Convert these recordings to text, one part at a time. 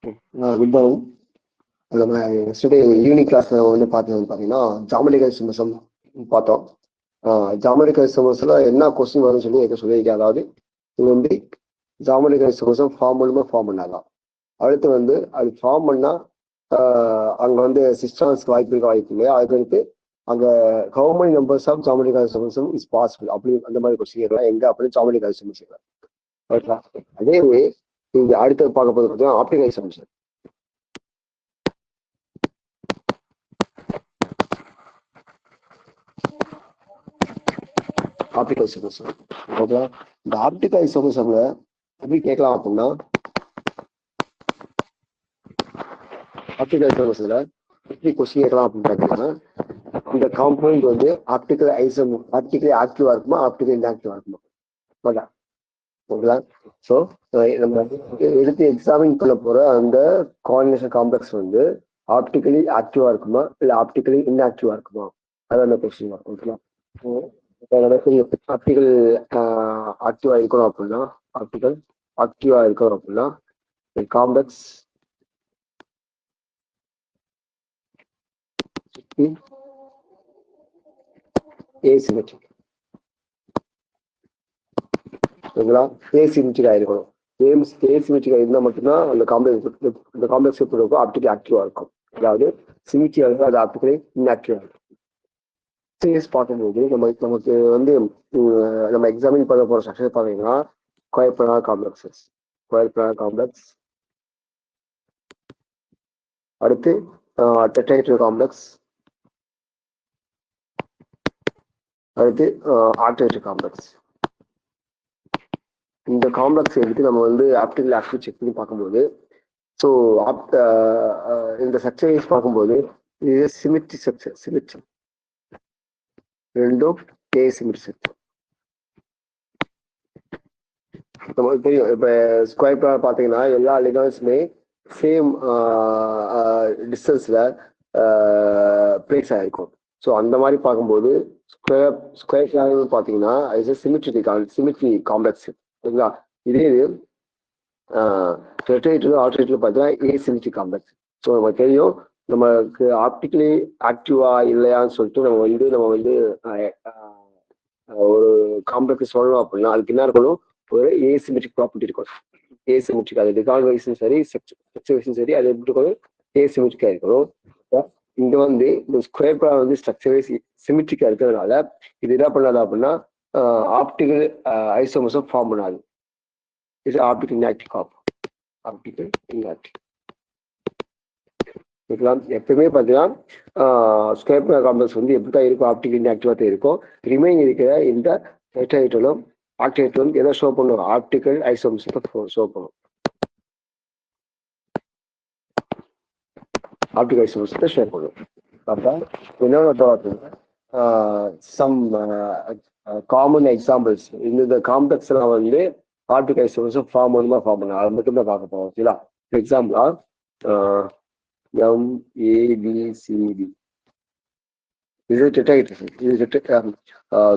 Good morning. நம்ம yesterday evening கிளாஸ்ல வந்து பார்த்தது பார்த்தீங்கன்னா ஜாமெட்ரிக்கல் சிம்பல்ஸ் பார்த்தோம். ஜாமெட்ரிக்கல் சிம்பல்ஸ்ல என்ன கொஸ்டின் வரும்னு சொல்லி எதுவும் சொல்லியிருக்கேன். அதாவது இது வந்து ஜாமெட்ரிக்கல் சிம்பல்ஸ் ஃபார்ம் பண்ணாதான் அடுத்து வந்து அது ஃபார்ம் பண்ணா அங்க வந்து சிஸ்டம்ஸ்க்கு வாய்ப்பு இல்லையா. அதுக்கு அடுத்து அங்க how many numbers of geometrical symbols is possible அப்படி அந்த மாதிரி கொஸ்டின் எல்லாம் எங்க அப்படி ஜாமெட்ரிக்கல் சிம்பல்ஸ். அதே இங்க அடுத்து பார்க்க போது பார்த்தீங்கன்னா ஆப்டிகல் சிம்பல்ஸ். ஆப்டிகல் சிம்பல்ஸ் ஓகேவா. இந்த ஆப்டிகல் சிம்பல்ஸ்ல எப்படி கேட்கலாம் அப்படின்னா, ஆப்டிகல் சிம்பல்ஸ்ல எப்படி கொஸ்டின் கேட்கலாம் அப்படின்னு பார்த்தீங்கன்னா, இந்த காம்பவுண்ட் வந்து ஆப்டிகல் ஆக்டிவா இருக்குமா ஆப்டிகல் இன்ஆக்டிவா இருக்குமா ஓகேங்களா. ஸோ நம்ம எடுத்து எக்ஸாமின் பண்ண போற அந்த கோஆர்டினேஷன் காம்ப்ளெக்ஸ் வந்து ஆப்டிகலி ஆக்டிவா இருக்குமா இல்லை ஆப்டிகலி இன்ஆக்டிவா இருக்குமா, அது அந்த கொஸ்டின் வரும். ஓகேங்களா. ஆப்டிகல் ஆக்டிவா இருக்கணும் அப்படின்னா காம்ப்ளெக்ஸ் ஏசிமெட்ரிக். ஓகேங்களா. ஏசிமெட்ரிக்கா இருக்கணும். ஏசிமெட்ரிக்கா இருந்தால் மட்டும்தான் அந்த காம்ப்ளெக்ஸ் எப்படி இருக்கும், ஆப்டிகல் ஆக்டிவா இருக்கும். அதாவது சிமிட்ரியா இருக்கும், அது ஆப்டிகலி இன்ஆக்டிவா இருக்கும். பார்க்கும்போது நமக்கு வந்து நம்ம எக்ஸாமின் பண்ண போற ஸ்ட்ரக்சர் பார்த்தீங்கன்னா ஸ்கொயர் பிளானர் காம்ப்ளெக்ஸ், அடுத்து டெட்ராஹெட்ரல் காம்ப்ளெக்ஸ், அடுத்து ஆக்டோஹெட்ரல் காம்ப்ளெக்ஸ். இந்த காம்ப்ளெக்ஸ் எடுத்து நம்ம வந்து ஆப்டிகல் ஆக்டிவ் செக் பண்ணி பார்க்கும்போது, ஸோ இந்த ஸ்ட்ரக்சர் பார்க்கும்போது இது சிமிட்ரி ஸ்ட்ரக்சர், சிமிட்ரி ரெண்டும் ஏசிமெட்ரிக் ஸ்ட்ரக்சர். நமக்கு தெரியும், இப்ப ஸ்கொயர் பிளானர் பார்த்தீங்கன்னா எல்லா லிகமெண்ட்ஸுமே சேம் டிஸ்டன்ஸ்ல பிளேஸ் ஆயிருக்கும். ஸோ அந்த மாதிரி பார்க்கும்போது ஸ்கொயர் பிளானர் பார்த்தீங்கன்னா சிமிட்ரி காம்ப்ளெக்ஸ். ஓகேங்களா. இதே இது ஆல்டர்னேட்டிவ் பார்த்தீங்கன்னா ஏசிமெட்ரிக் காம்ப்ளெக்ஸ். ஸோ நமக்கு தெரியும், நமக்கு ஆப்டிகலி ஆக்டிவா இல்லையான்னு சொல்லிட்டு நம்ம வந்து ஒரு காம்ப்ளெக்ஸ் சொல்லணும் அப்படின்னா அதுக்கு என்ன இருக்கணும், ஒரு ஏசிமெட்ரிக் ப்ராப்பர்ட்டி இருக்கும். ஏசிமெட்ரிக், அது டிகால் வைஸும் சரி ஸ்ட்ரக்சர் வைஸும் சரி, அது எப்படி இருக்கணும், ஏசிமெட்ரிக்கா இருக்கணும். இங்க வந்து இந்த ஸ்கொயர் பிளானர் வந்து ஸ்ட்ரக்சர் வைஸ் சிமெட்ரிக்கா இருக்கிறதுனால இது என்ன பண்ணாது அப்படின்னா ஆப்டிகல் ஐசோமர்ஸும் ஃபார்ம் பண்ணாது. இது ஆப்டிகல் இன்ஆக்டிவ் எப்பவுமே பார்த்தீங்கன்னா ஸ்கொயர் பிளானர் காம்ப்ளெக்ஸ் வந்து எப்படி தான் இருக்கும், ஆப்டிகல் இன்ஆக்டிவா தான் இருக்கும். ரிமைன் இருக்கிற இந்த டெட்ராஹெட்ரலும் ஆக்டோஹெட்ரலும் எதை ஷோ பண்ணும், ஆப்டிகல் ஐசோமர்ஸ் ஷோ பண்ணும். ஆப்டிகல் ஐசோமர்ஸ் ஷேர் பண்ணும். அப்போ என்னென்ன சம் காமன் எக்ஸாம்பிள்ஸ் இந்த காம்ப்ளெக்ஸ் எல்லாம் வந்து ஆப்டிகல் ஐசோமர்ஸ் ஃபார்ம் பண்ணணும், அது மட்டும் தான் பார்க்க போறோம். சரிங்களா. எக்ஸாம்பிளா MABCD இது டெட்ராஹெட்ரல். இது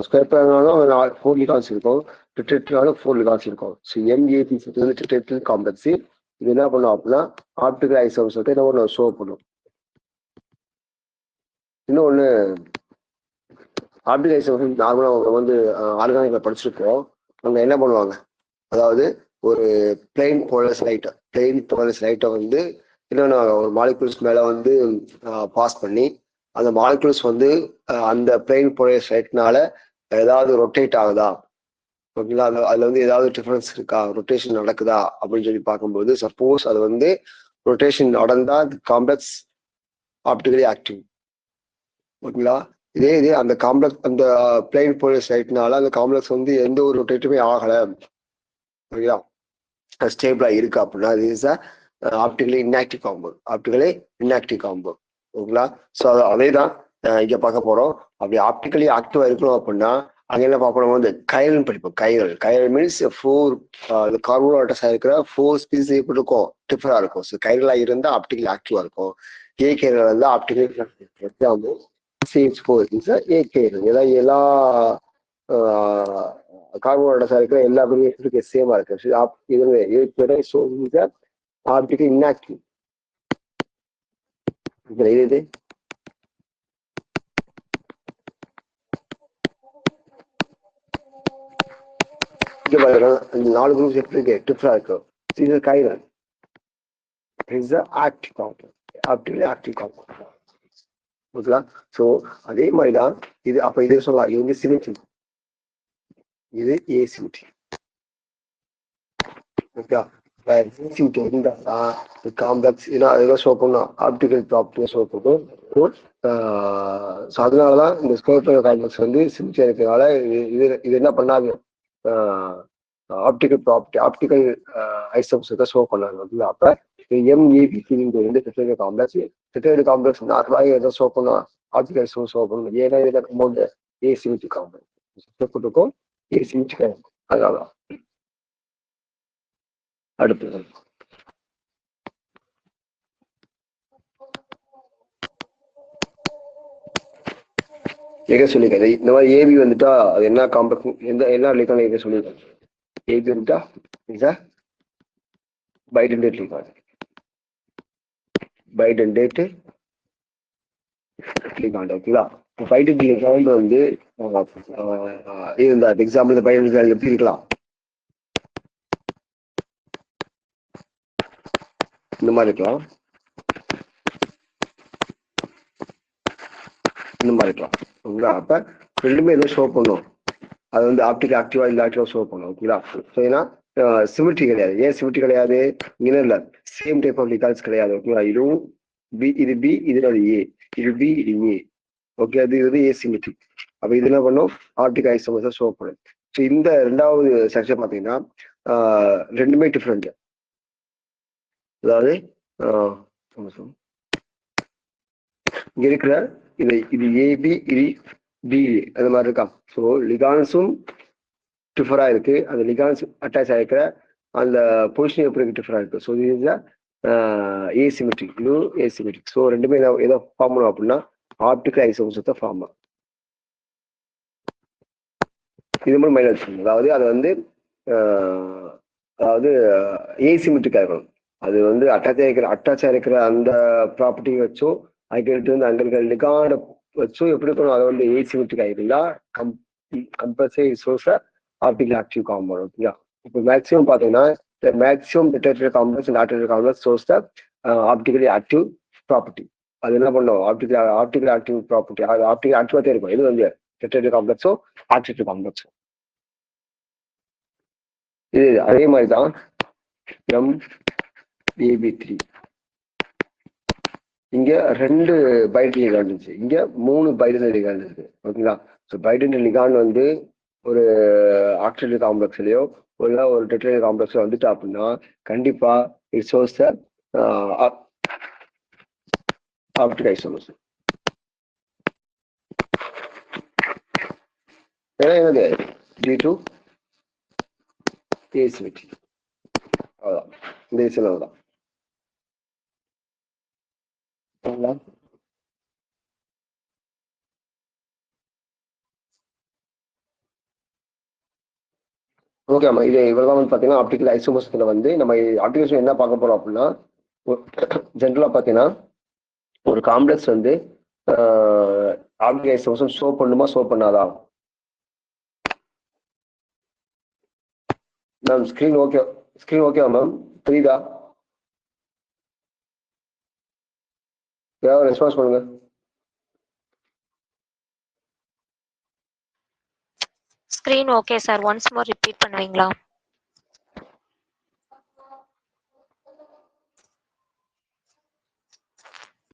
ஸ்கொயர் பிளானாலும் 4 லிகான்ஸ் இருக்கும், டெட்ராஹெட்ரலாலும் 4 லிகான்ஸ் இருக்கும். ஸோ MABCD வந்து டெட்ராஹெட்ரல் காம்ப்ளெக்ஸ். இது என்ன பண்ணும் அப்படின்னா ஆப்டிகல் ஐசோமர்ஸ் வந்து என்ன பண்ணும், ஷோ பண்ணும். இன்னொன்று ஆப்டிகல் ஐசோமர்ஸ் நார்மலாக வந்து ஆர்கானிக்ல படிச்சிருக்கோம். அவங்க என்ன பண்ணுவாங்க, அதாவது ஒரு பிளெயின் போலரைஸ் லைட்டை வந்து இன்னொன்று ஒரு மாலிகுல்ஸ் மேல வந்து பாஸ் பண்ணி அந்த மாலிகுல்ஸ் வந்து அந்த பிளெயின் போலரைஸ் லைட்னால ஏதாவது ரொட்டேட் ஆகுதா, ஓகேங்களா, அதுல வந்து ஏதாவது டிஃபரன்ஸ் இருக்கா, ரொட்டேஷன் நடக்குதா அப்படின்னு சொல்லி பார்க்கும்போது சப்போஸ் அது வந்து ரொட்டேஷன் நடந்தா காம்ப்ளெக்ஸ் ஆப்டிகலி ஆக்டிவ். ஓகேங்களா. இதே அந்த காம்ப்ளெக்ஸ் அந்த பிளெயின் போலரைஸ் லைட்னால அந்த காம்ப்ளெக்ஸ் வந்து எந்த ஒரு ரொட்டேட்டுமே ஆகலை, ஓகேங்களா, ஸ்டேபிளா இருக்கு அப்படின்னா இது இஸ் ஆப்டிகலி இன்ஆக்டிவ் காம்பவுண்ட். ஓகேங்களா. ஸோ அதே தான் இங்க பார்க்க போறோம். அப்படி ஆப்டிகலி ஆக்டிவா இருக்கணும் அப்படின்னா அங்க என்ன பார்ப்போம், வந்து கைரல் படிப்போம். கைரல் மீன்ஸ் 4 கார்பன் அட்டாச் இருக்கிற 4 ஸ்பீசிஸ் எப்படி இருக்கும், டிஃபரா இருக்கும். ஸோ கைரலா இருந்தா ஆப்டிகலி ஆக்டிவா இருக்கும். ஏ கைரல் வந்து ஆப்டிகலி எக்ஸாம்பிள் CH4 ஏ கைரல். எல்லா கார்பன் அட்டாச் இருக்கிற எல்லா சேமா இருக்கு. Optical inactive. இது இங்க பாருங்க, இந்த 4 குரூப்ஸ் எப்படி இருக்கு, டிஃபரா இருக்கு. இது கைரன் is the active compound, optically active compound. ஓகேங்களா? ஸோ அதே மாதிரி தான் இது. அப்ப இது சொல்லலாம், இது வந்து சிமெட்ரி, இது ஏசிமெட்ரி. ஓகே, ஏசிமெட்ரி இருந்தா காம்ப்ளெக்ஸ் ஏதோ ஷோ பண்ணும், ஆப்டிகல் ப்ராப்பர்ட்டியை ஷோ பண்ணும். ஸோ அதனாலதான் இந்த ஸ்கோர் காம்ப்ளெக்ஸ் வந்து சிமெட்ரி இருக்கிறதுனால இது என்ன பண்ணாது, ஆப்டிகல் ப்ராப்பர்ட்டி, ஆப்டிகல் ஐசோம்ஸை ஷோ பண்ணாங்க. அப்ப எம்ஏபி காம்ப்ளெக்ஸ், டெட்ராய்டு காம்ப்ளெக்ஸ் நார்மலாக எதை ஷோ பண்ணும், ஆப்டிகல் ஐசோம் ஷோ பண்ணணும். ஏன்னா இதில் அமௌண்ட் ஏசிமெட்ரி காம்ப்ளெக்ஸ் போட்டுக்கும், ஏசிமெட்ரி கிடையாது. அதனால அடுத்து எங்க சொல்லிருக்காரு இந்த மாதிரி ஏபி வந்துட்டா அது என்ன காம்ப்ளெக்ஸ், என்ன லிகான் எங்க சொல்லியிருக்காங்க. ஏபி வந்துட்டா இஸ் அ பைடென்டேட் லிகான், பைடென்டேட் லிகாண்ட். ஓகேங்களா? பைடென்டேட் லிகாண்ட் வந்து இந்த எக்ஸாம்பிள் இந்த பைடென்டேட் லிகாண்ட் எப்படி இருக்கலாம், இந்த மாதிரி இருக்கலாம், இந்த மாதிரி இருக்கலாம். ஓகேங்களா? அப்ப ரெண்டுமே எதுவும் ஷோ பண்ணும், அது வந்து ஆப்டிகல் ஆக்டிவா இல்ல ஆக்டிவா ஷோ பண்ணும். ஓகேங்களா? ஸோ ஏன்னா சிமெட்ரி கிடையாது. ஏன் சிமெட்ரி கிடையாது, இங்கே இல்ல சேம் டைப் ஆஃப் லிகான்ஸ் கிடையாது. ஓகேங்களா? இதுவும் பி, இது பி, இதுல ஏ, இது பி, இது ஏ. ஓகே, அது இது ஏ சிமெட்ரி. அப்ப இது என்ன பண்ணும், ஆப்டிகல் ஐசோமர்ஸை ஷோ பண்ணும். ஸோ இந்த ரெண்டாவது செக்ஷன் பார்த்தீங்கன்னா ரெண்டுமே டிஃப்ரெண்ட். அதாவது இங்க இருக்கிற இது ஏபி, இது பிஏ, அது மாதிரி இருக்கா. ஸோ லிகான்ஸும் டிஃபரா இருக்கு, அந்த லிகான்ஸ் அட்டாச் ஆகிருக்கிற அந்த பொசிஷன் எப்படி டிஃபரா இருக்கு. ஸோ இது ஏசிமெட்ரிக், இது ஏசிமெட்ரிக். ஸோ ரெண்டுமே ஏதோ ஃபார்ம் பண்ணும் அப்படின்னா ஆப்டிகல் ஐசோமர்ஸை ஃபார்ம் பண்ணும். இது மாதிரி மைண்ட் வச்சுக்கணும். அதாவது அது வந்து அதாவது ஏசிமெட்ரிக்கா இருக்கணும். அது வந்து அட்டாச் ஆகிருக்கிற அந்த ப்ராப்பர்ட்டி வச்சோ, அதுக்கு வந்து அங்க இருக்கிற லிகாண்ட வச்சோ எப்படி இருக்கணும், அதை வந்து ஏசிமெட்ரிக் ஆகிருந்தா compulsory source optical active compound. ஓகேங்களா? இப்போ மேக்ஸிமம் பார்த்தீங்கன்னா மேக்ஸிமம் டெட்ராய்டு complex and not complex source the optically active property. அது என்ன பண்ணும், ஆப்டிகல் ஆக்டிவ் ப்ராப்பர்ட்டி, அது ஆப்டிகல் ஆக்டிவா தான் இருக்கும். இது வந்து டெட்ராய்டு காம்ப்ளெக்ஸோ ஆக்டிவ் காம்ப்ளெக்ஸோ. இது அதே மாதிரி தான் MAB3. இங்க 2 பைடென்டல் லிகாண்ட் இருந்துச்சு, இங்க 3 பைடென்டல் லிகாண்ட் இருக்கு. ஓகேங்களா? ஸோ பைடென்டல் லிகாண்ட் வந்து ஒரு ஆக்சிடென்ட் காம்ப்ளெக்ஸ்லயோ இல்ல ஒரு டெட்ராய்டு காம்ப்ளெக்ஸ்ல வந்துட்டா அப்படின்னா கண்டிப்பா it shows the optical isomers. ஏன்னா என்னது D2 ஏசிமெட்ரி. அவ்வளோதான், இந்த விஷயம் அவ்வளோதான். ஓகே ஆமா, இது இவ்வளவுதான் வந்து பாத்தீங்கன்னா ஆப்டிகல் ஐசோமர்ஸ்ல வந்து நம்ம ஆப்டிகல் என்ன பார்க்க போறோம் அப்படின்னா, ஜென்ரலா பாத்தீங்கன்னா ஒரு காம்ப்ளெக்ஸ் வந்து ஆப்டிகல் ஐசோமர்ஸ் ஷோ பண்ணுமா ஷோ பண்ணாதா. மேம் ஸ்கிரீன் ஓகேவா மேம், புரியுதா? ஏதாவது ரெஸ்பான்ஸ் பண்ணுங்க. Screen okay sir, once more repeat பண்ணுவீங்களா?